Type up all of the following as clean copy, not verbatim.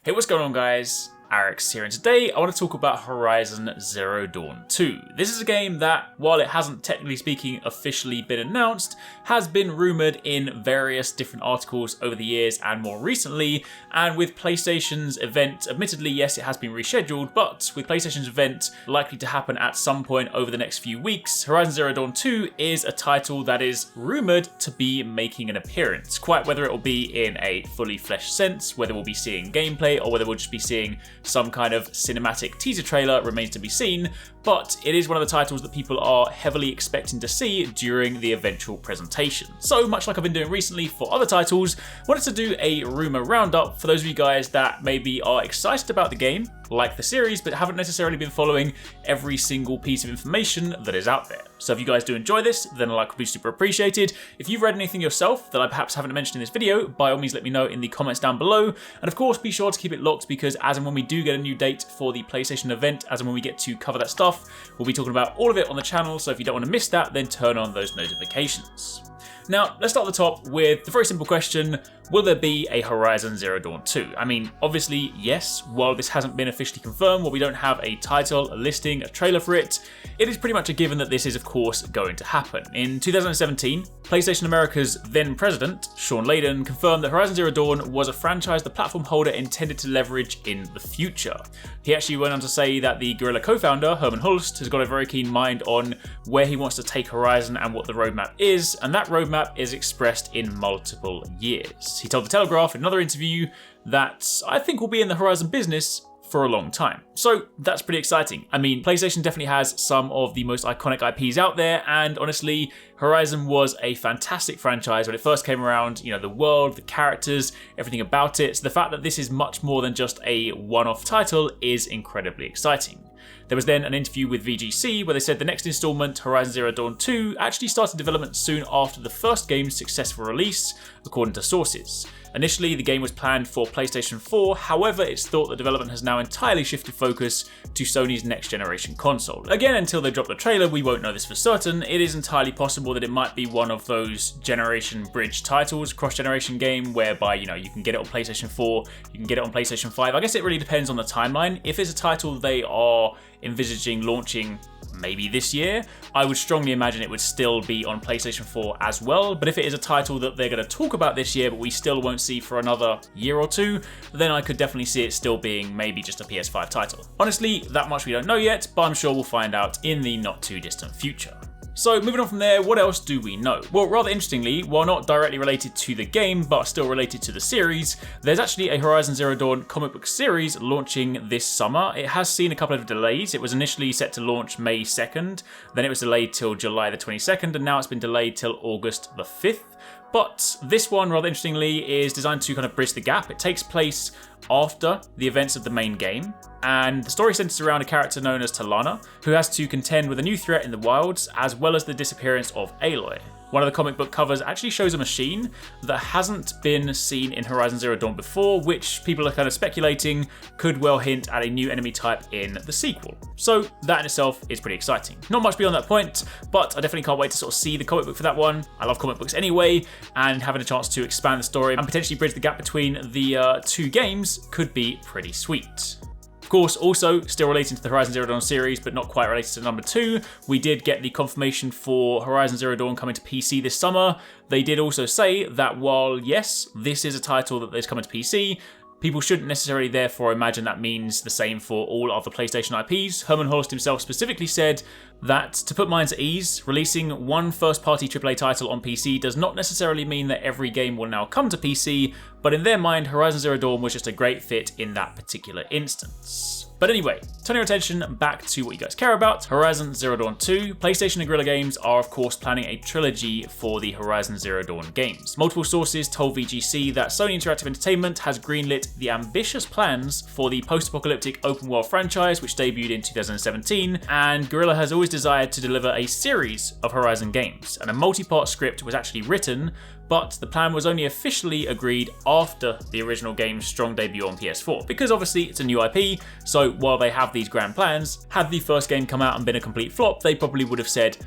Hey, what's going on, guys? Arekkz here, and today I want to talk about Horizon Zero Dawn 2. This is a game that, while it hasn't technically speaking officially been announced, has been rumoured in various different articles over the years and more recently, and with PlayStation's event, admittedly yes it has been rescheduled, but with PlayStation's event likely to happen at some point over the next few weeks, Horizon Zero Dawn 2 is a title that is rumoured to be making an appearance. Quite whether it will be in a fully fleshed sense, whether we'll be seeing gameplay or whether we'll just be seeing some kind of cinematic teaser trailer remains to be seen, but it is one of the titles that people are heavily expecting to see during the eventual presentation. So much like I've been doing recently for other titles, I wanted to do a rumour roundup for those of you guys that maybe are excited about the game, like the series, but haven't necessarily been following every single piece of information that is out there. So if you guys do enjoy this, then a like would be super appreciated. If you've read anything yourself that I perhaps haven't mentioned in this video, by all means let me know in the comments down below. And of course, be sure to keep it locked because as and when we do get a new date for the PlayStation event, as and when we get to cover that stuff, we'll be talking about all of it on the channel. So if you don't want to miss that, then turn on those notifications. Now, let's start at the top with the very simple question, will there be a Horizon Zero Dawn 2? I mean, obviously, yes, while this hasn't been officially confirmed, while we don't have a title, a listing, a trailer for it, it is pretty much a given that this is, of course, going to happen. In 2017, PlayStation America's then president, Sean Layden, confirmed that Horizon Zero Dawn was a franchise the platform holder intended to leverage in the future. He actually went on to say that the Guerrilla co-founder, Herman Hulst, has got a very keen mind on where he wants to take Horizon and what the roadmap is, and that roadmap is expressed in multiple years. He told The Telegraph in another interview that I think will be in the Horizon business for a long time. So that's pretty exciting. I mean, PlayStation definitely has some of the most iconic IPs out there, and honestly, Horizon was a fantastic franchise when it first came around. You know, the world, the characters, everything about it. So the fact that this is much more than just a one-off title is incredibly exciting. There was then an interview with VGC where they said the next installment, Horizon Zero Dawn 2, actually started development soon after the first game's successful release, according to sources. Initially, the game was planned for PlayStation 4, however, it's thought that development has now entirely shifted focus to Sony's next generation console. Again, until they drop the trailer, we won't know this for certain. It is entirely possible that it might be one of those generation bridge titles, cross-generation game, whereby, you know, you can get it on PlayStation 4, you can get it on PlayStation 5. I guess it really depends on the timeline. If it's a title they are envisaging launching maybe this year, I would strongly imagine it would still be on PlayStation 4 as well. But if it is a title that they're going to talk about this year, but we still won't see for another year or two, then I could definitely see it still being maybe just a PS5 title. Honestly, that much we don't know yet, but I'm sure we'll find out in the not too distant future. So moving on from there, what else do we know? Well, rather interestingly, while not directly related to the game, but still related to the series, there's actually a Horizon Zero Dawn comic book series launching this summer. It has seen a couple of delays. It was initially set to launch May 2nd, then it was delayed till July the 22nd, and now it's been delayed till August the 5th. But this one, rather interestingly, is designed to kind of bridge the gap. It takes place after the events of the main game, and the story centers around a character known as Talana, who has to contend with a new threat in the wilds, as well as the disappearance of Aloy. One of the comic book covers actually shows a machine that hasn't been seen in Horizon Zero Dawn before, which people are kind of speculating could well hint at a new enemy type in the sequel. So that in itself is pretty exciting. Not much beyond that point, but I definitely can't wait to sort of see the comic book for that one. I love comic books anyway, and having a chance to expand the story and potentially bridge the gap between the two games could be pretty sweet. Of course, also still relating to the Horizon Zero Dawn series, but not quite related to number 2, we did get the confirmation for Horizon Zero Dawn coming to PC this summer. They did also say that while, yes, this is a title that is coming to PC, people shouldn't necessarily therefore imagine that means the same for all of the PlayStation IPs. Herman Hulst himself specifically said that, to put minds at ease, releasing one first-party AAA title on PC does not necessarily mean that every game will now come to PC, but in their mind, Horizon Zero Dawn was just a great fit in that particular instance. But anyway, turning our attention back to what you guys care about, Horizon Zero Dawn 2, PlayStation and Guerrilla Games are of course planning a trilogy for the Horizon Zero Dawn games. Multiple sources told VGC that Sony Interactive Entertainment has greenlit the ambitious plans for the post-apocalyptic open-world franchise which debuted in 2017, and Guerrilla has always desired to deliver a series of Horizon games, and a multi-part script was actually written, but the plan was only officially agreed after the original game's strong debut on PS4, because obviously it's a new IP, so while they have these grand plans, had the first game come out and been a complete flop, they probably would have said,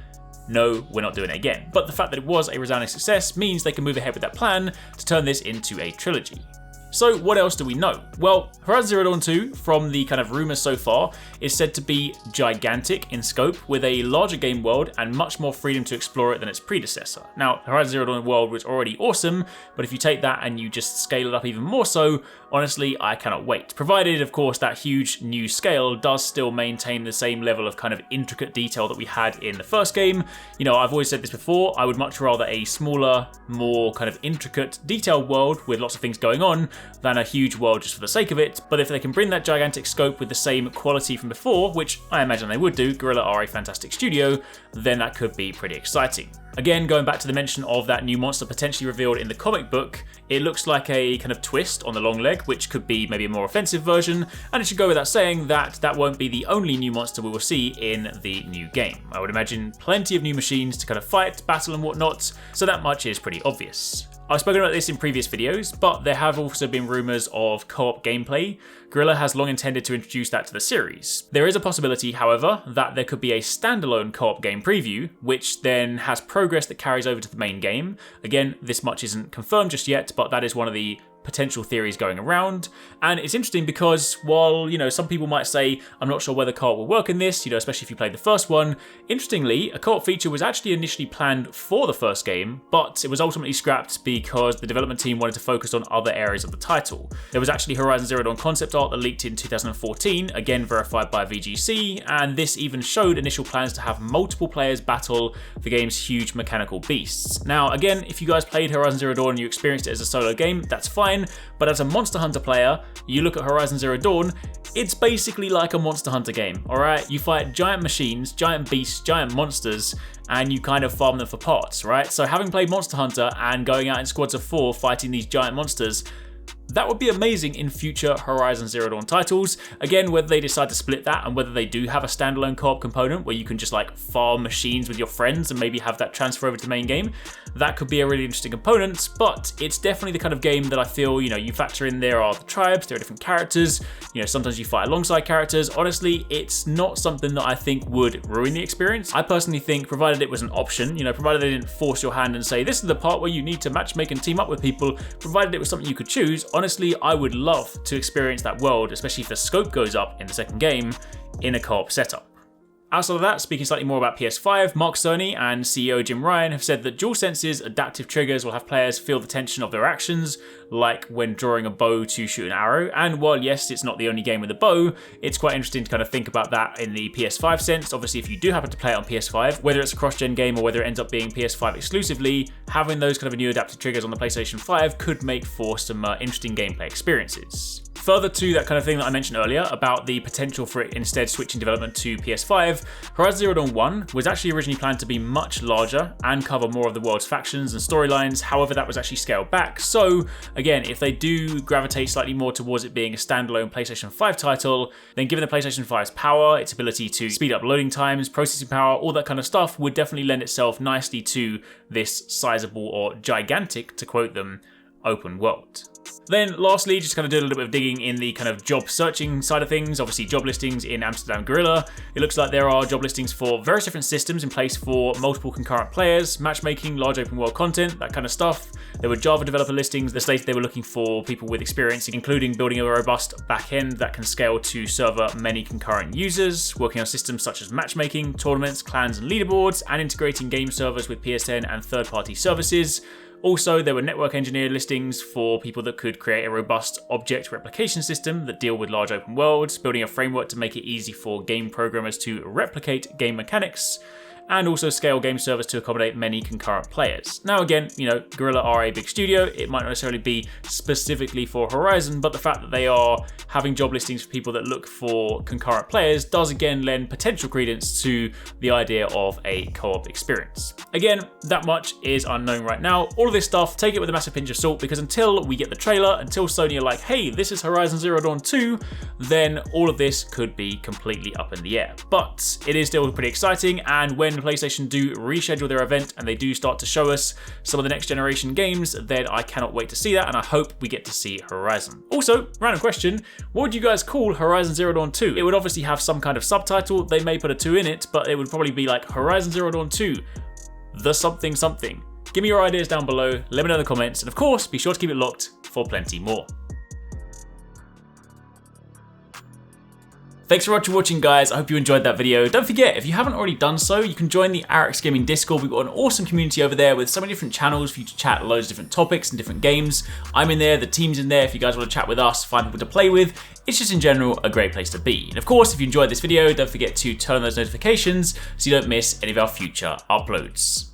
no, we're not doing it again. But the fact that it was a resounding success means they can move ahead with that plan to turn this into a trilogy. So what else do we know? Well, Horizon Zero Dawn 2, from the kind of rumours so far, is said to be gigantic in scope, with a larger game world and much more freedom to explore it than its predecessor. Now, Horizon Zero Dawn world was already awesome, but if you take that and you just scale it up even more so, honestly, I cannot wait. Provided, of course, that huge new scale does still maintain the same level of kind of intricate detail that we had in the first game. You know, I've always said this before, I would much rather a smaller, more kind of intricate, detailed world with lots of things going on than a huge world just for the sake of it. But if they can bring that gigantic scope with the same quality from before, which I imagine they would do, Guerrilla are a fantastic studio, then that could be pretty exciting. Again, going back to the mention of that new monster potentially revealed in the comic book, it looks like a kind of twist on the long leg, which could be maybe a more offensive version, and it should go without saying that that won't be the only new monster we will see in the new game. I would imagine plenty of new machines to kind of fight, battle and whatnot, so that much is pretty obvious. I've spoken about this in previous videos, but there have also been rumours of co-op gameplay. Guerrilla has long intended to introduce that to the series. There is a possibility, however, that there could be a standalone co-op game preview, which then has progress that carries over to the main game. Again, this much isn't confirmed just yet, but that is one of the potential theories going around. And it's interesting because while, you know, some people might say, I'm not sure whether co-op will work in this, you know, especially if you played the first one, interestingly, a co-op feature was actually initially planned for the first game, but it was ultimately scrapped because the development team wanted to focus on other areas of the title. There was actually Horizon Zero Dawn concept art that leaked in 2014, again verified by VGC, and this even showed initial plans to have multiple players battle the game's huge mechanical beasts. Now, again, if you guys played Horizon Zero Dawn and you experienced it as a solo game, that's fine. But as a Monster Hunter player, you look at Horizon Zero Dawn, it's basically like a Monster Hunter game, alright? You fight giant machines, giant beasts, giant monsters, and you kind of farm them for parts, right? So having played Monster Hunter and going out in squads of 4 fighting these giant monsters, that would be amazing in future Horizon Zero Dawn titles. Again, whether they decide to split that and whether they do have a standalone co-op component where you can just like farm machines with your friends and maybe have that transfer over to the main game, that could be a really interesting component, but it's definitely the kind of game that I feel, you know, you factor in there are the tribes, there are different characters, you know, sometimes you fight alongside characters. Honestly, it's not something that I think would ruin the experience. I personally think, provided it was an option, you know, provided they didn't force your hand and say, this is the part where you need to matchmake and team up with people, provided it was something you could choose, honestly, I would love to experience that world, especially if the scope goes up in the second game in a co-op setup. Outside of that, speaking slightly more about PS5, Mark Cerny and CEO Jim Ryan have said that DualSense's adaptive triggers will have players feel the tension of their actions, like when drawing a bow to shoot an arrow. And while yes, it's not the only game with a bow, it's quite interesting to kind of think about that in the PS5 sense. Obviously, if you do happen to play it on PS5, whether it's a cross-gen game or whether it ends up being PS5 exclusively, having those kind of new adaptive triggers on the PlayStation 5 could make for some interesting gameplay experiences. Further to that kind of thing that I mentioned earlier about the potential for it instead switching development to PS5, Horizon Zero Dawn 1 was actually originally planned to be much larger and cover more of the world's factions and storylines. However, that was actually scaled back. So again, if they do gravitate slightly more towards it being a standalone PlayStation 5 title, then given the PlayStation 5's power, its ability to speed up loading times, processing power, all that kind of stuff would definitely lend itself nicely to this sizable or gigantic, to quote them, open world. Then lastly, just kind of do a little bit of digging in the kind of job searching side of things. Obviously job listings in Amsterdam Guerrilla. It looks like there are job listings for various different systems in place for multiple concurrent players, matchmaking, large open world content, that kind of stuff. There were Java developer listings that stated they were looking for people with experience, including building a robust backend that can scale to server many concurrent users, working on systems such as matchmaking, tournaments, clans and leaderboards, and integrating game servers with PSN and third-party services. Also, there were network engineer listings for people that could create a robust object replication system that deal with large open worlds, building a framework to make it easy for game programmers to replicate game mechanics, and also scale game servers to accommodate many concurrent players. Now again, you know, Guerrilla are a big studio, it might not necessarily be specifically for Horizon, but the fact that they are having job listings for people that look for concurrent players does again lend potential credence to the idea of a co-op experience. Again, that much is unknown right now. All of this stuff, take it with a massive pinch of salt, because until we get the trailer, until Sony are like, hey, this is Horizon Zero Dawn 2, then all of this could be completely up in the air. But it is still pretty exciting, and when PlayStation do reschedule their event and they do start to show us some of the next generation games, then I cannot wait to see that, and I hope we get to see Horizon. Also, random question, what would you guys call Horizon Zero Dawn 2? It would obviously have some kind of subtitle, they may put a 2 in it, but it would probably be like Horizon Zero Dawn 2, the something something. Give me your ideas down below, let me know in the comments, and of course, be sure to keep it locked for plenty more. Thanks so much for watching, guys. I hope you enjoyed that video. Don't forget, if you haven't already done so, you can join the Arekkz Gaming Discord. We've got an awesome community over there with so many different channels for you to chat loads of different topics and different games. I'm in there, the team's in there if you guys want to chat with us, find people to play with. It's just in general a great place to be. And of course, if you enjoyed this video, don't forget to turn on those notifications so you don't miss any of our future uploads.